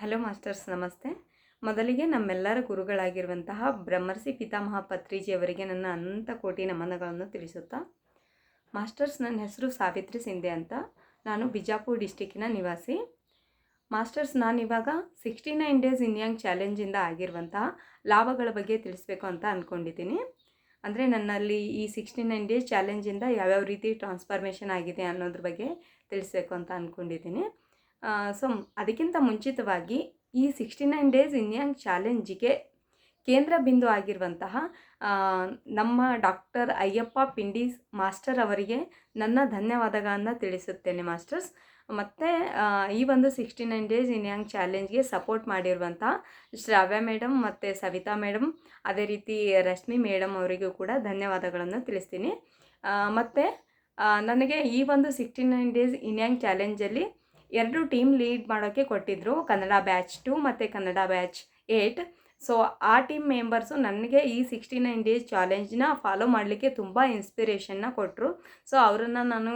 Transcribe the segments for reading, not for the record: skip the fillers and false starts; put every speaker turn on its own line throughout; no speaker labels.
Hello masters, ನಮಸ್ತೆ. ಮೊದಲಿಗೆ ನಮ್ಮೆಲ್ಲರ ಗುರುಗಳಾಗಿರುವಂತಹ ಬ್ರಹ್ಮರ್ಷಿ ಪಿತಾಮಹ ಪತ್ರಿಜಿಯವರಿಗೆ ನನ್ನ ಅನಂತ ಕೋಟಿ ನಮನಗಳನ್ನು ತಿಳಿಸುತ್ತಾ, ಮಾಸ್ಟರ್ಸ್, ನನ್ನ ಹೆಸರು ಸಾವಿತ್ರಿ ಸಿಂಧೆ ಅಂತ. ನಾನು ಬಿಜಾಪುರ ಡಿಸ್ಟಿಕ್ಕಿನ ನಿವಾಸಿ. ಮಾಸ್ಟರ್ಸ್, ನಾನಿವಾಗ 69 ಡೇಸ್ ಇನ್ ಯಂಗ್ ಚಾಲೆಂಜಿಂದ ಆಗಿರುವಂತಹ ಲಾಭಗಳ ಬಗ್ಗೆ ತಿಳಿಸ್ಬೇಕು ಅಂತ ಅಂದ್ಕೊಂಡಿದ್ದೀನಿ. ಅಂದರೆ ನನ್ನಲ್ಲಿ ಈ 69 ಡೇಸ್ ಚಾಲೆಂಜಿಂದ ಯಾವ್ಯಾವ ರೀತಿ ಟ್ರಾನ್ಸ್ಫಾರ್ಮೇಷನ್ ಆಗಿದೆ ಅನ್ನೋದ್ರ ಬಗ್ಗೆ ತಿಳಿಸ್ಬೇಕು ಅಂತ ಅಂದ್ಕೊಂಡಿದ್ದೀನಿ. ಸೊ ಅದಕ್ಕಿಂತ ಮುಂಚಿತವಾಗಿ ಈ 69 ಡೇಸ್ ಇನ್ ಯಂಗ್ ಚಾಲೆಂಜಿಗೆ ಕೇಂದ್ರ ಬಿಂದು ಆಗಿರುವಂತಹ ನಮ್ಮ ಡಾಕ್ಟರ್ ಅಯ್ಯಪ್ಪ ಪಿಂಡೀಸ್ ಮಾಸ್ಟರ್ ಅವರಿಗೆ ನನ್ನ ಧನ್ಯವಾದಗಳನ್ನು ತಿಳಿಸುತ್ತೇನೆ ಮಾಸ್ಟರ್ಸ್. ಮತ್ತು ಈ ಒಂದು 69 ಡೇಸ್ ಇನ್ ಯಂಗ್ ಚಾಲೆಂಜ್ಗೆ ಸಪೋರ್ಟ್ ಮಾಡಿರುವಂತಹ ಶ್ರಾವ್ಯ ಮೇಡಮ್ ಮತ್ತು ಸವಿತಾ ಮೇಡಮ್, ಅದೇ ರೀತಿ ರಶ್ಮಿ ಮೇಡಮ್ ಅವರಿಗೂ ಕೂಡ ಧನ್ಯವಾದಗಳನ್ನು ತಿಳಿಸ್ತೀನಿ. ಮತ್ತು ನನಗೆ ಈ ಒಂದು 69 ಡೇಸ್ ಇನ್ ಯಂಗ್ ಚಾಲೆಂಜಲ್ಲಿ 2 ಟೀಮ್ ಲೀಡ್ ಮಾಡೋಕ್ಕೆ ಕೊಟ್ಟಿದ್ದರು, ಕನ್ನಡ ಬ್ಯಾಚ್ 2 ಮತ್ತು ಕನ್ನಡ ಬ್ಯಾಚ್ 8. ಸೊ ಆ ಟೀಮ್ ಮೆಂಬರ್ಸು ನನಗೆ ಈ 69 ಡೇಸ್ ಚಾಲೆಂಜ್ನ ಫಾಲೋ ಮಾಡಲಿಕ್ಕೆ ತುಂಬ ಇನ್ಸ್ಪಿರೇಷನ್ನ ಕೊಟ್ಟರು. ಸೊ ಅವರನ್ನು ನಾನು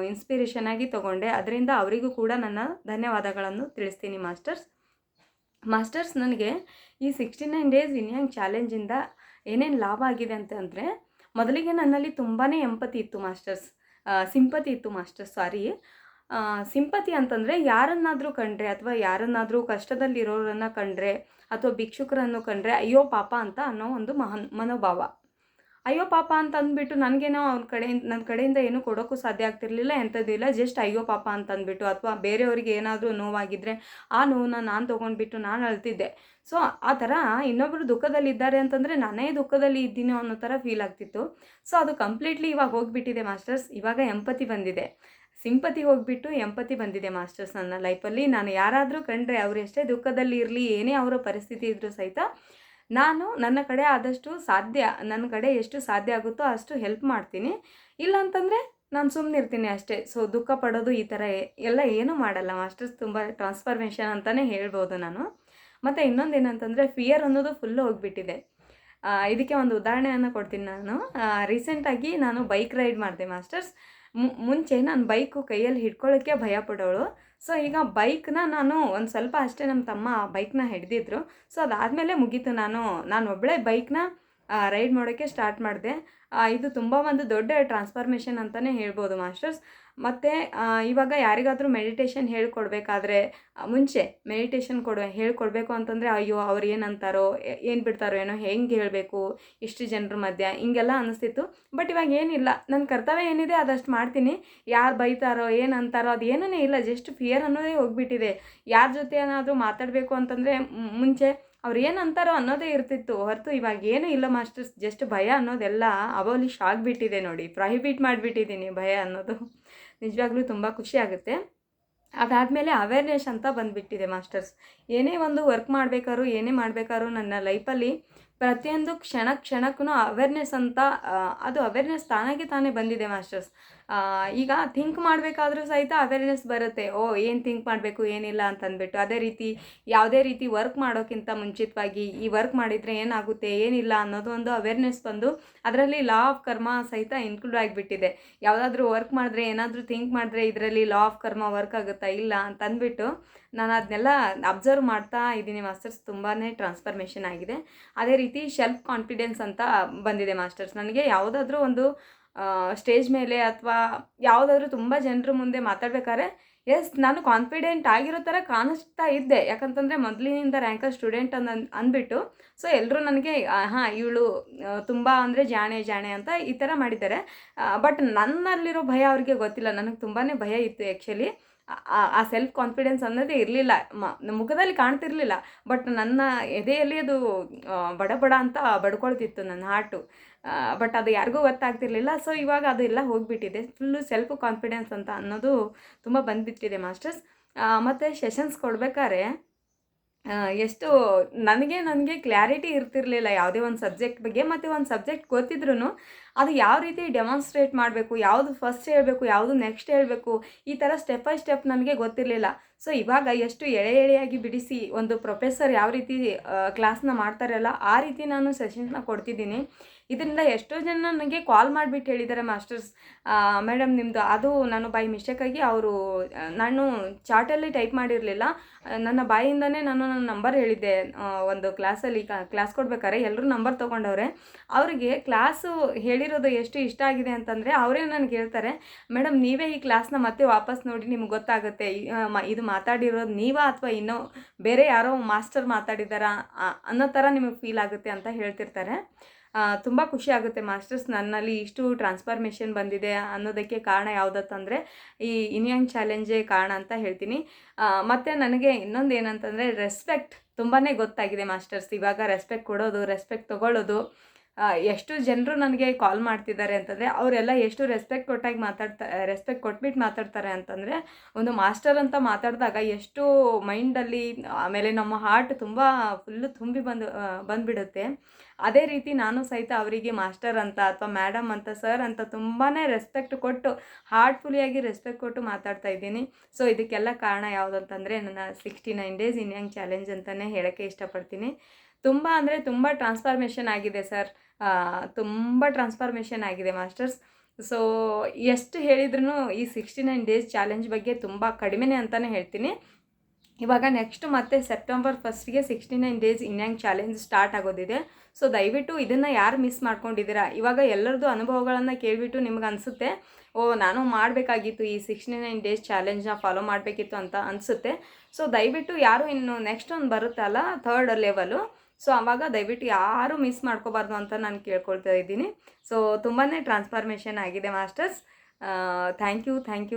ಇನ್ಸ್ಪಿರೇಷನ್ ಆಗಿ ತೊಗೊಂಡೆ. ಅದರಿಂದ ಅವರಿಗೂ ಕೂಡ ನನ್ನ ಧನ್ಯವಾದಗಳನ್ನು ತಿಳಿಸ್ತೀನಿ ಮಾಸ್ಟರ್ಸ್. ನನಗೆ ಈ 69 ಡೇಸ್ ಇನ್ ಯಂಗ್ ಚಾಲೆಂಜಿಂದ ಏನೇನು ಲಾಭ ಆಗಿದೆ ಅಂತಂದರೆ, ಮೊದಲಿಗೆ ನನ್ನಲ್ಲಿ ತುಂಬಾ ಎಂಪತಿ ಇತ್ತು ಮಾಸ್ಟರ್ಸ್, ಸಿಂಪತಿ ಇತ್ತು ಮಾಸ್ಟರ್ಸ್, ಸಿಂಪತಿ ಅಂತಂದರೆ ಯಾರನ್ನಾದರೂ ಕಂಡ್ರೆ ಅಥವಾ ಯಾರನ್ನಾದರೂ ಕಷ್ಟದಲ್ಲಿರೋರನ್ನು ಕಂಡ್ರೆ ಅಥವಾ ಭಿಕ್ಷುಕರನ್ನು ಕಂಡ್ರೆ ಅಯ್ಯೋ ಪಾಪ ಅಂತ ಅನ್ನೋ ಒಂದು ಮನೋಭಾವ. ಅಯ್ಯೋ ಪಾಪ ಅಂತ ಅಂದ್ಬಿಟ್ಟು ನನಗೇನೋ ನನ್ನ ಕಡೆಯಿಂದ ಏನೂ ಕೊಡೋಕ್ಕೂ ಸಾಧ್ಯ ಆಗ್ತಿರ್ಲಿಲ್ಲ, ಎಂಥದ್ದಿಲ್ಲ. ಜಸ್ಟ್ ಅಯ್ಯೋ ಪಾಪ ಅಂತ ಅಂದ್ಬಿಟ್ಟು ಅಥವಾ ಬೇರೆಯವ್ರಿಗೆ ಏನಾದರೂ ನೋವಾಗಿದ್ದರೆ ಆ ನೋವನ್ನ ನಾನು ತೊಗೊಂಡ್ಬಿಟ್ಟು ನಾನು ಅಳ್ತಿದ್ದೆ. ಸೊ ಆ ಥರ ಇನ್ನೊಬ್ಬರು ದುಃಖದಲ್ಲಿದ್ದಾರೆ ಅಂತಂದರೆ ನಾನೇ ದುಃಖದಲ್ಲಿ ಇದ್ದೀನೋ ಅನ್ನೋ ಥರ ಫೀಲ್ ಆಗ್ತಿತ್ತು. ಸೊ ಅದು ಕಂಪ್ಲೀಟ್ಲಿ ಇವಾಗ ಹೋಗಿಬಿಟ್ಟಿದೆ ಮಾಸ್ಟರ್ಸ್. ಇವಾಗ ಎಂಪತಿ ಬಂದಿದೆ, ಸಿಂಪತಿ ಹೋಗಿಬಿಟ್ಟು ಎಂಪತಿ ಬಂದಿದೆ ಮಾಸ್ಟರ್ಸ್ ನನ್ನ ಲೈಫಲ್ಲಿ. ನಾನು ಯಾರಾದರೂ ಕಂಡ್ರೆ ಅವ್ರು ಎಷ್ಟೇ ದುಃಖದಲ್ಲಿ ಇರಲಿ, ಏನೇ ಅವರ ಪರಿಸ್ಥಿತಿ ಇದ್ದರೂ ಸಹಿತ ನಾನು ನನ್ನ ಕಡೆ ಆದಷ್ಟು ನನ್ನ ಕಡೆ ಎಷ್ಟು ಸಾಧ್ಯ ಆಗುತ್ತೋ ಅಷ್ಟು ಹೆಲ್ಪ್ ಮಾಡ್ತೀನಿ. ಇಲ್ಲ ಅಂತಂದರೆ ನಾನು ಸುಮ್ಮನೆ ಇರ್ತೀನಿ ಅಷ್ಟೇ. ಸೊ ದುಃಖ ಪಡೋದು ಈ ಥರ ಎಲ್ಲ ಏನೂ ಮಾಡಲ್ಲ ಮಾಸ್ಟರ್ಸ್. ತುಂಬ ಟ್ರಾನ್ಸ್ಫಾರ್ಮೇಷನ್ ಅಂತಲೇ ಹೇಳ್ಬೋದು ನಾನು. ಮತ್ತು ಇನ್ನೊಂದು ಏನಂತಂದರೆ, ಫಿಯರ್ ಅನ್ನೋದು ಫುಲ್ಲು ಹೋಗಿಬಿಟ್ಟಿದೆ. ಇದಕ್ಕೆ ಒಂದು ಉದಾಹರಣೆಯನ್ನು ಕೊಡ್ತೀನಿ ನಾನು. ರೀಸೆಂಟಾಗಿ ನಾನು ಬೈಕ್ ರೈಡ್ ಮಾಡಿದೆ ಮಾಸ್ಟರ್ಸ್. ಮುಂಚೆ ನಾನು ಬೈಕು ಕೈಯಲ್ಲಿ ಹಿಡ್ಕೊಳ್ಳೋಕ್ಕೆ ಭಯ ಪಡೋಳು. ಸೊ ಈಗ ಬೈಕ್ನ ನಾನು ಒಂದು ಸ್ವಲ್ಪ ಅಷ್ಟೇ, ನಮ್ಮ ತಮ್ಮ ಬೈಕ್ನ ಹಿಡಿದಿದ್ರು. ಸೊ ಅದಾದಮೇಲೆ ಮುಗೀತು, ನಾನು ಒಬ್ಬಳೇ ಬೈಕ್ನ ರೈಡ್ ಮಾಡೋಕ್ಕೆ ಸ್ಟಾರ್ಟ್ ಮಾಡಿದೆ. ಇದು ತುಂಬ ಒಂದು ದೊಡ್ಡ ಟ್ರಾನ್ಸ್ಫಾರ್ಮೇಷನ್ ಅಂತಲೇ ಹೇಳ್ಬೋದು ಮಾಸ್ಟರ್ಸ್. ಮತ್ತು ಇವಾಗ ಯಾರಿಗಾದರೂ ಮೆಡಿಟೇಷನ್ ಹೇಳ್ಕೊಡ್ಬೇಕಾದ್ರೆ ಮುಂಚೆ ಮೆಡಿಟೇಷನ್ ಹೇಳ್ಕೊಡ್ಬೇಕು ಅಂತಂದರೆ ಅಯ್ಯೋ ಅವ್ರು ಏನಂತಾರೋ, ಏನು ಬಿಡ್ತಾರೋ ಏನೋ, ಹೆಂಗೆ ಹೇಳಬೇಕು ಇಷ್ಟು ಜನರ ಮಧ್ಯೆ, ಹಿಂಗೆಲ್ಲ ಅನ್ನಿಸ್ತಿತ್ತು. ಬಟ್ ಇವಾಗ ಏನಿಲ್ಲ, ನನ್ನ ಕರ್ತವ್ಯ ಏನಿದೆ ಅದಷ್ಟು ಮಾಡ್ತೀನಿ. ಯಾರು ಬೈತಾರೋ ಏನು ಅಂತಾರೋ ಅದು ಏನೂ ಇಲ್ಲ. ಜಸ್ಟ್ ಫಿಯರ್ ಅನ್ನೋದೇ ಹೋಗಿಬಿಟ್ಟಿದೆ. ಯಾರ ಜೊತೆ ಏನಾದರೂ ಮಾತಾಡಬೇಕು ಅಂತಂದರೆ ಮುಂಚೆ ಅವ್ರು ಏನು ಅಂತಾರೋ ಅನ್ನೋದೇ ಇರ್ತಿತ್ತು ಹೊರತು ಇವಾಗ ಏನೂ ಇಲ್ಲ ಮಾಸ್ಟರ್ಸ್. ಜಸ್ಟ್ ಭಯ ಅನ್ನೋದೆಲ್ಲ ಅಬೋಲಿಷ್ ಆಗಿಬಿಟ್ಟಿದೆ ನೋಡಿ, ಪ್ರೊಹಿಬಿಟ್ ಮಾಡಿಬಿಟ್ಟಿದ್ದೀನಿ ಭಯ ಅನ್ನೋದು. ನಿಜವಾಗ್ಲೂ ತುಂಬ ಖುಷಿ ಆಗುತ್ತೆ. ಅದಾದಮೇಲೆ ಅವೇರ್ನೆಸ್ ಅಂತ ಬಂದುಬಿಟ್ಟಿದೆ ಮಾಸ್ಟರ್ಸ್. ಏನೇ ಒಂದು ವರ್ಕ್ ಮಾಡಬೇಕಾದ್ರೂ ನನ್ನ ಲೈಫಲ್ಲಿ ಪ್ರತಿಯೊಂದು ಕ್ಷಣಕ್ಕೂ ಅವೇರ್ನೆಸ್ ಅಂತ ಅದು ಅವೇರ್ನೆಸ್ ತಾನೇ ಬಂದಿದೆ ಮಾಸ್ಟರ್ಸ್. ಈಗ ಥಿಂಕ್ ಮಾಡಬೇಕಾದ್ರೂ ಸಹಿತ ಅವೇರ್ನೆಸ್ ಬರುತ್ತೆ, ಏನು ಥಿಂಕ್ ಮಾಡಬೇಕು ಏನಿಲ್ಲ ಅಂತಂದ್ಬಿಟ್ಟು. ಅದೇ ರೀತಿ ಯಾವುದೇ ರೀತಿ ವರ್ಕ್ ಮಾಡೋಕ್ಕಿಂತ ಮುಂಚಿತವಾಗಿ ಈ ವರ್ಕ್ ಮಾಡಿದರೆ ಏನಾಗುತ್ತೆ ಏನಿಲ್ಲ ಅನ್ನೋದು ಒಂದು ಅವೇರ್ನೆಸ್ ಬಂದು ಅದರಲ್ಲಿ ಲಾ ಆಫ್ ಕರ್ಮ ಸಹಿತ ಇನ್ಕ್ಲೂಡ್ ಆಗಿಬಿಟ್ಟಿದೆ. ಯಾವುದಾದ್ರೂ ವರ್ಕ್ ಮಾಡಿದ್ರೆ, ಏನಾದರೂ ಥಿಂಕ್ ಮಾಡಿದ್ರೆ ಇದರಲ್ಲಿ ಲಾ ಆಫ್ ಕರ್ಮ ವರ್ಕ್ ಆಗುತ್ತಾ ಇಲ್ಲ ಅಂತಂದ್ಬಿಟ್ಟು ನಾನು ಅದನ್ನೆಲ್ಲ ಅಬ್ಸರ್ವ್ ಮಾಡ್ತಾ ಇದ್ದೀನಿ ಮಾಸ್ಟರ್ಸ್. ತುಂಬಾ ಟ್ರಾನ್ಸ್ಫಾರ್ಮೇಷನ್ ಆಗಿದೆ. ಅದೇ ರೀತಿ ಸೆಲ್ಫ್ ಕಾನ್ಫಿಡೆನ್ಸ್ ಅಂತ ಬಂದಿದೆ ಮಾಸ್ಟರ್ಸ್. ನನಗೆ ಯಾವುದಾದ್ರೂ ಒಂದು ಸ್ಟೇಜ್ ಮೇಲೆ ಅಥವಾ ಯಾವುದಾದ್ರೂ ತುಂಬ ಜನರ ಮುಂದೆ ಮಾತಾಡ್ಬೇಕಾದ್ರೆ ನಾನು ಕಾನ್ಫಿಡೆಂಟ್ ಆಗಿರೋ ಥರ ಕಾಣಿಸ್ತಾ ಇದ್ದೆ. ಯಾಕಂತಂದರೆ ಮೊದಲಿನಿಂದ ರ್ಯಾಂಕರ್ ಸ್ಟೂಡೆಂಟ್ ಅಂದ್ಬಿಟ್ಟು ಸೊ ಎಲ್ಲರೂ ನನಗೆ ಇವಳು ತುಂಬ ಅಂದರೆ ಜಾಣೆ ಅಂತ ಈ ಥರ ಮಾಡಿದ್ದಾರೆ. ಬಟ್ ನನ್ನಲ್ಲಿರೋ ಭಯ ಅವ್ರಿಗೆ ಗೊತ್ತಿಲ್ಲ. ನನಗೆ ತುಂಬಾ ಭಯ ಇತ್ತು ಆ್ಯಕ್ಚುಲಿ. ಆ ಸೆಲ್ಫ್ ಕಾನ್ಫಿಡೆನ್ಸ್ ಅನ್ನೋದೇ ಇರಲಿಲ್ಲ, ಮುಖದಲ್ಲಿ ಕಾಣ್ತಿರ್ಲಿಲ್ಲ. ಬಟ್ ನನ್ನ ಎದೆಯಲ್ಲಿ ಅದು ಬಡ ಅಂತ ಬಡ್ಕೊಳ್ತಿತ್ತು ನನ್ನ ಹಾರ್ಟು. ಬಟ್ ಅದು ಯಾರಿಗೂ ಗೊತ್ತಾಗ್ತಿರ್ಲಿಲ್ಲ. ಸೊ ಇವಾಗ ಅದು ಎಲ್ಲ ಹೋಗಿಬಿಟ್ಟಿದೆ. ಫುಲ್ಲು ಸೆಲ್ಫ್ ಕಾನ್ಫಿಡೆನ್ಸ್ ಅಂತ ಅನ್ನೋದು ತುಂಬ ಬಂದುಬಿಟ್ಟಿದೆ ಮಾಸ್ಟರ್ಸ್. ಮತ್ತು ಸೆಷನ್ಸ್ ಕೊಡಬೇಕಾದ್ರೆ ಎಷ್ಟು ನನಗೆ ಕ್ಲಾರಿಟಿ ಇರ್ತಿರಲಿಲ್ಲ ಯಾವುದೇ ಒಂದು ಸಬ್ಜೆಕ್ಟ್ ಬಗ್ಗೆ. ಮತ್ತು ಒಂದು ಸಬ್ಜೆಕ್ಟ್ ಗೊತ್ತಿದ್ರೂ ಅದು ಯಾವ ರೀತಿ ಡೆಮಾನ್ಸ್ಟ್ರೇಟ್ ಮಾಡಬೇಕು, ಯಾವುದು ಫಸ್ಟ್ ಹೇಳಬೇಕು, ಯಾವುದು ನೆಕ್ಸ್ಟ್ ಹೇಳಬೇಕು, ಈ ಥರ ಸ್ಟೆಪ್ ಬೈ ಸ್ಟೆಪ್ ನನಗೆ ಗೊತ್ತಿರಲಿಲ್ಲ. ಸೊ ಇವಾಗ ಎಷ್ಟು ಎಳೆ ಎಳೆಯಾಗಿ ಬಿಡಿಸಿ ಒಂದು ಪ್ರೊಫೆಸರ್ ಯಾವ ರೀತಿ ಕ್ಲಾಸ್ನ ಮಾಡ್ತಾರಲ್ಲ ಆ ರೀತಿ ನಾನು ಸೆಷನ್ಸ್ನ ಕೊಡ್ತಿದ್ದೀನಿ. ಇದರಿಂದ ಎಷ್ಟೋ ಜನ ನನಗೆ ಕಾಲ್ ಮಾಡಿಬಿಟ್ಟು ಹೇಳಿದ್ದಾರೆ, ಮಾಸ್ಟರ್ಸ್ ಮೇಡಮ್ ನಿಮ್ಮದು ಅದು ನಾನು ಬೈ ಮಿಸ್ಟೇಕಾಗಿ ಅವರು ನಾನು ಚಾರ್ಟಲ್ಲಿ ಟೈಪ್ ಮಾಡಿರಲಿಲ್ಲ, ನನ್ನ ಬಾಯಿಂದನೇ ನಾನು ನನ್ನ ನಂಬರ್ ಹೇಳಿದ್ದೆ. ಒಂದು ಕ್ಲಾಸಲ್ಲಿ ಕ್ಲಾಸ್ ಕೊಡ್ಬೇಕಾದ್ರೆ ಎಲ್ಲರೂ ನಂಬರ್ ತೊಗೊಂಡವ್ರೆ. ಅವರಿಗೆ ಕ್ಲಾಸು ಹೇಳಿರೋದು ಎಷ್ಟು ಇಷ್ಟ ಆಗಿದೆ ಅಂತಂದರೆ ಅವರೇ ನನಗೆ ಹೇಳ್ತಾರೆ, ಮೇಡಮ್ ನೀವೇ ಈ ಕ್ಲಾಸ್ನ ಮತ್ತೆ ವಾಪಸ್ ನೋಡಿ ನಿಮ್ಗೆ ಗೊತ್ತಾಗುತ್ತೆ ಇದು ಮಾತಾಡಿರೋದು ನೀವಾ ಅಥವಾ ಇನ್ನೂ ಬೇರೆ ಯಾರೋ ಮಾಸ್ಟರ್ ಮಾತಾಡಿದಾರಾ ಅನ್ನೋ ಥರ ನಿಮಗೆ ಫೀಲ್ ಆಗುತ್ತೆ ಅಂತ ಹೇಳ್ತಿರ್ತಾರೆ. ತುಂಬ ಖುಷಿ ಆಗುತ್ತೆ ಮಾಸ್ಟರ್ಸ್, ನನ್ನಲ್ಲಿ ಇಷ್ಟು ಟ್ರಾನ್ಸ್ಫಾರ್ಮೇಷನ್ ಬಂದಿದೆ ಅನ್ನೋದಕ್ಕೆ ಕಾರಣ ಯಾವುದಂತಂದರೆ ಈ ಇನ್ಯಾಂಗ್ ಚಾಲೆಂಜೇ ಕಾರಣ ಅಂತ ಹೇಳ್ತೀನಿ. ಮತ್ತು ನನಗೆ ಇನ್ನೊಂದು ಏನಂತಂದರೆ ರೆಸ್ಪೆಕ್ಟ್ ತುಂಬಾ ಗೊತ್ತಾಗಿದೆ ಮಾಸ್ಟರ್ಸ್. ಇವಾಗ ರೆಸ್ಪೆಕ್ಟ್ ಕೊಡೋದು, ರೆಸ್ಪೆಕ್ಟ್ ತೊಗೊಳ್ಳೋದು, ಎಷ್ಟು ಜನರು ನನಗೆ ಕಾಲ್ ಮಾಡ್ತಿದ್ದಾರೆ ಅಂತಂದರೆ ಅವರೆಲ್ಲ ಎಷ್ಟು ರೆಸ್ಪೆಕ್ಟ್ ಕೊಟ್ಬಿಟ್ಟು ಮಾತಾಡ್ತಾರೆ ಅಂತಂದರೆ, ಒಂದು ಮಾಸ್ಟರ್ ಅಂತ ಮಾತಾಡಿದಾಗ ಎಷ್ಟು ಮೈಂಡಲ್ಲಿ ಆಮೇಲೆ ನಮ್ಮ ಹಾರ್ಟ್ ತುಂಬ ಫುಲ್ಲು ತುಂಬಿ ಬಂದುಬಿಡುತ್ತೆ. ಅದೇ ರೀತಿ ನಾನು ಸಹಿತ ಅವರಿಗೆ ಮಾಸ್ಟರ್ ಅಂತ ಅಥವಾ ಮೇಡಮ್ ಅಂತ ಸರ್ ಅಂತ ತುಂಬಾ ರೆಸ್ಪೆಕ್ಟ್ ಕೊಟ್ಟು ಹಾರ್ಟ್ಫುಲ್ಲಿಯಾಗಿ ರೆಸ್ಪೆಕ್ಟ್ ಕೊಟ್ಟು ಮಾತಾಡ್ತಾ ಇದ್ದೀನಿ. ಸೊ ಇದಕ್ಕೆಲ್ಲ ಕಾರಣ ಯಾವುದಂತಂದರೆ ನನ್ನ 69 ಡೇಸ್ ಇನ್ಯಾಂಗ್ ಚಾಲೆಂಜ್ ಅಂತಲೇ ಹೇಳೋಕ್ಕೆ ಇಷ್ಟಪಡ್ತೀನಿ. ತುಂಬ ಅಂದರೆ ತುಂಬ ಟ್ರಾನ್ಸ್ಫಾರ್ಮೇಷನ್ ಆಗಿದೆ ಸರ್, ತುಂಬ ಟ್ರಾನ್ಸ್ಫಾರ್ಮೇಷನ್ ಆಗಿದೆ ಮಾಸ್ಟರ್ಸ್. ಸೊ ಎಷ್ಟು ಹೇಳಿದ್ರೂ ಈ 69 ಡೇಸ್ ಚಾಲೆಂಜ್ ಬಗ್ಗೆ ತುಂಬ ಕಡಿಮೆನೇ ಅಂತಲೇ ಹೇಳ್ತೀನಿ. ಇವಾಗ ನೆಕ್ಸ್ಟ್ ಮತ್ತೆ ಸೆಪ್ಟೆಂಬರ್ 1ಗೆ 69 ಡೇಸ್ ಇನ್ಯಾಂಗ್ ಚಾಲೆಂಜ್ ಸ್ಟಾರ್ಟ್ ಆಗೋದಿದೆ. ಸೊ ದಯವಿಟ್ಟು ಇದನ್ನು ಯಾರು ಮಿಸ್ ಮಾಡ್ಕೊಂಡಿದ್ದೀರಾ, ಇವಾಗ ಎಲ್ಲರದ್ದು ಅನುಭವಗಳನ್ನು ಕೇಳಿಬಿಟ್ಟು ನಿಮ್ಗೆ ಅನಿಸುತ್ತೆ, ನಾನು ಮಾಡಬೇಕಾಗಿತ್ತು ಈ 69 ಡೇಸ್ ಚಾಲೆಂಜ್ನ ಫಾಲೋ ಮಾಡಬೇಕಿತ್ತು ಅಂತ ಅನಿಸುತ್ತೆ. ಸೊ ದಯವಿಟ್ಟು ಯಾರು ಇನ್ನು ನೆಕ್ಸ್ಟ್ ಒಂದು ಬರುತ್ತಲ್ಲ 3rd ಲೆವೆಲು, ಸೊ ಆವಾಗ ದಯವಿಟ್ಟು ಯಾರೂ ಮಿಸ್ ಮಾಡ್ಕೋಬಾರ್ದು ಅಂತ ನಾನು ಕೇಳ್ಕೊಳ್ತಾ ಇದ್ದೀನಿ. ಸೊ ತುಂಬಾ ಟ್ರಾನ್ಸ್ಫಾರ್ಮೇಷನ್ ಆಗಿದೆ ಮಾಸ್ಟರ್ಸ್. Thank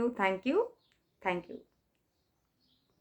you.